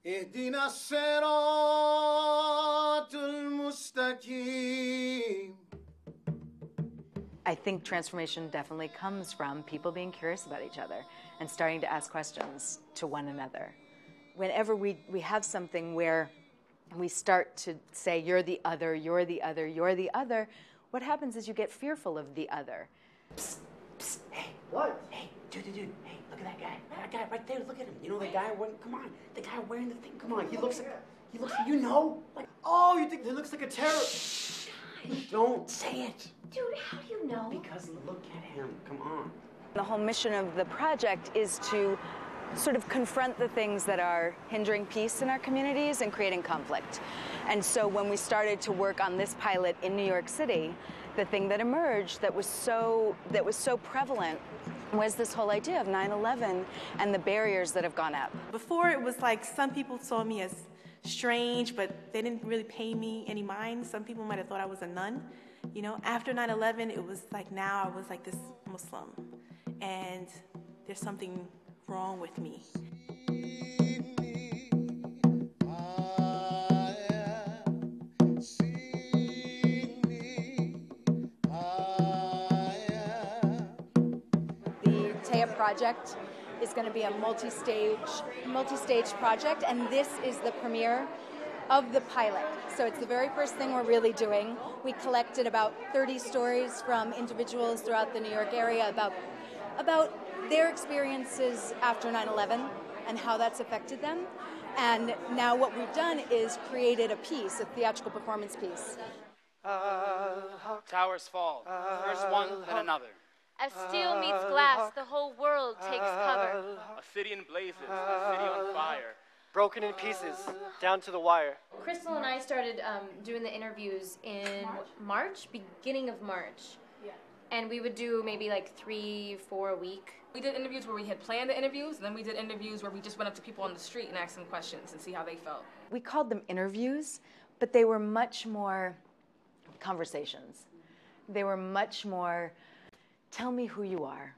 اهدنا الصراط المستقيم. I think transformation definitely comes from people being curious about each other and starting to ask questions to one another. Whenever we have something where we start to say, you're the other, you're the other, you're the other, what happens is you get fearful of the other. Psst, psst, hey. What? Hey, dude, hey, look at that guy. That guy right there, look at him. You know the guy wearing, come on, the guy wearing the thing, come on. He looks like, you know? Like, oh, you think he looks like a terrorist? Don't say it. Dude, how do you know? Because look at him, come on. The whole mission of the project is to sort of confront the things that are hindering peace in our communities and creating conflict. And so when we started to work on this pilot in New York City, the thing that emerged that was so prevalent was this whole idea of 9/11 and the barriers that have gone up. Before, it was like some people saw me as strange, but they didn't really pay me any mind. Some people might have thought I was a nun. You know, after 9/11, it was like now I was like this Muslim, and there's something wrong with me. The TEA project is going to be a multi-stage project, and this is the premiere of the pilot. So it's the very first thing we're really doing. We collected about 30 stories from individuals throughout the New York area about their experiences after 9/11 and how that's affected them. And now what we've done is created a piece, a theatrical performance piece. Towers fall. First one, then another. As steel meets glass, the whole world takes cover. A city in blazes, a city on fire. Broken in pieces, down to the wire. Crystal and I started doing the interviews in March, beginning of March. Yeah. And we would do maybe like 3-4 a week. We did interviews where we had planned the interviews, and then we did interviews where we just went up to people on the street and asked them questions and see how they felt. We called them interviews, but they were much more conversations. They were much more, tell me who you are.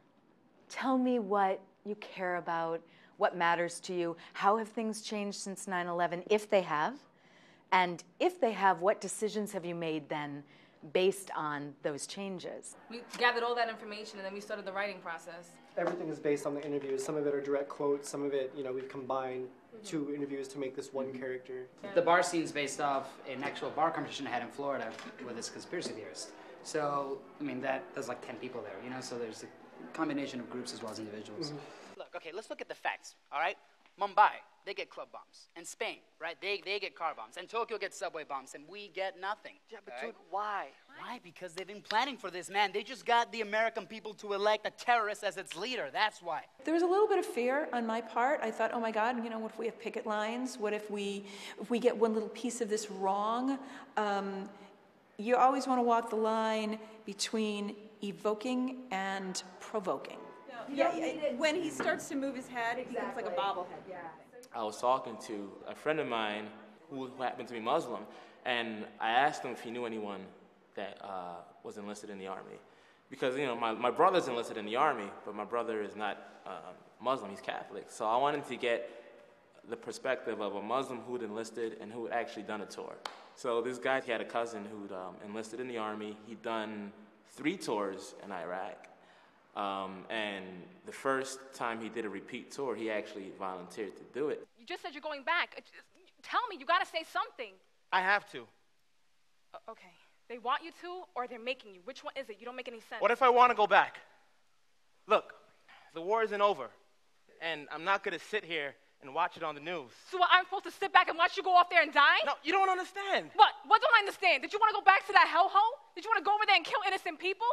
Tell me what you care about, what matters to you. How have things changed since 9/11, if they have? And if they have, what decisions have you made then based on those changes? We gathered all that information, and then we started the writing process. Everything is based on the interviews. Some of it are direct quotes. Some of it, we've combined two interviews to make this one character. The bar scene's based off an actual bar competition I had in Florida with this conspiracy theorist. So, there's like 10 people there, so there's a combination of groups as well as individuals. Look, okay, let's look at the facts, all right? Mumbai, they get club bombs. And Spain, right, they get car bombs. And Tokyo gets subway bombs, and we get nothing. Yeah, but dude, why? Why? Because they've been planning for this, man. They just got the American people to elect a terrorist as its leader. That's why. There was a little bit of fear on my part. I thought, oh my God, what if we have picket lines? What if we get one little piece of this wrong? You always want to walk the line between evoking and provoking. Yeah, when he starts to move his head, it becomes like a bobblehead. Yeah. I was talking to a friend of mine who happened to be Muslim, and I asked him if he knew anyone that was enlisted in the army. Because, my brother's enlisted in the army, but my brother is not Muslim, he's Catholic. So I wanted to get the perspective of a Muslim who'd enlisted and who had actually done a tour. So this guy, he had a cousin who'd enlisted in the army. He'd done 3 tours in Iraq. And the first time he did a repeat tour, he actually volunteered to do it. You just said you're going back. Tell me, you gotta say something. I have to. Okay. They want you to, or they're making you. Which one is it? You don't make any sense. What if I want to go back? Look, the war isn't over, and I'm not going to sit here and watch it on the news. So what, I'm supposed to sit back and watch you go off there and die? No, you don't understand. What? What don't I understand? Did you want to go back to that hellhole? Did you want to go over there and kill innocent people?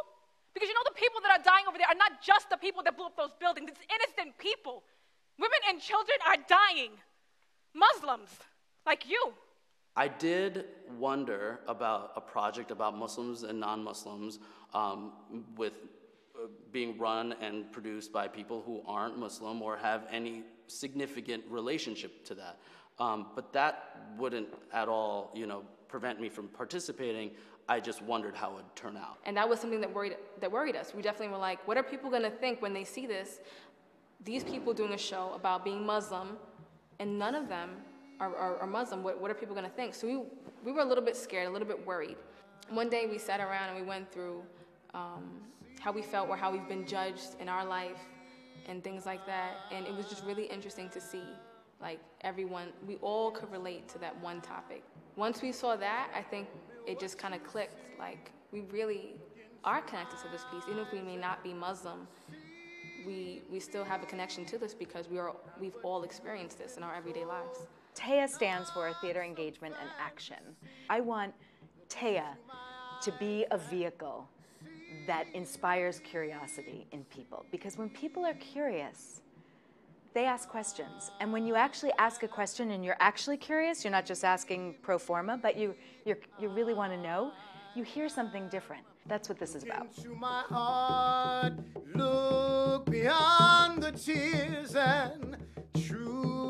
Because the people that are dying over there are not just the people that blew up those buildings. It's innocent people. Women and children are dying. Muslims, like you. I did wonder about a project about Muslims and non-Muslims with being run and produced by people who aren't Muslim or have any significant relationship to that. But that wouldn't at all, prevent me from participating. I just wondered how it would turn out. And that was something that worried us. We definitely were like, what are people going to think when they see this? These people doing a show about being Muslim, and none of them are Muslim. What are people going to think? So we were a little bit scared, a little bit worried. One day we sat around and we went through how we felt or how we've been judged in our life and things like that. And it was just really interesting to see, like, everyone, we all could relate to that one topic. Once we saw that, I think it just kind of clicked, like, we really are connected to this piece. Even if we may not be Muslim, we still have a connection to this because we've all experienced this in our everyday lives. TEA stands for Theater Engagement and Action. I want TEA to be a vehicle that inspires curiosity in people, because when people are curious, they ask questions. And when you actually ask a question and you're actually curious, you're not just asking pro forma, but you really want to know, you hear something different. That's what this is about. Into my heart, look beyond the tears and true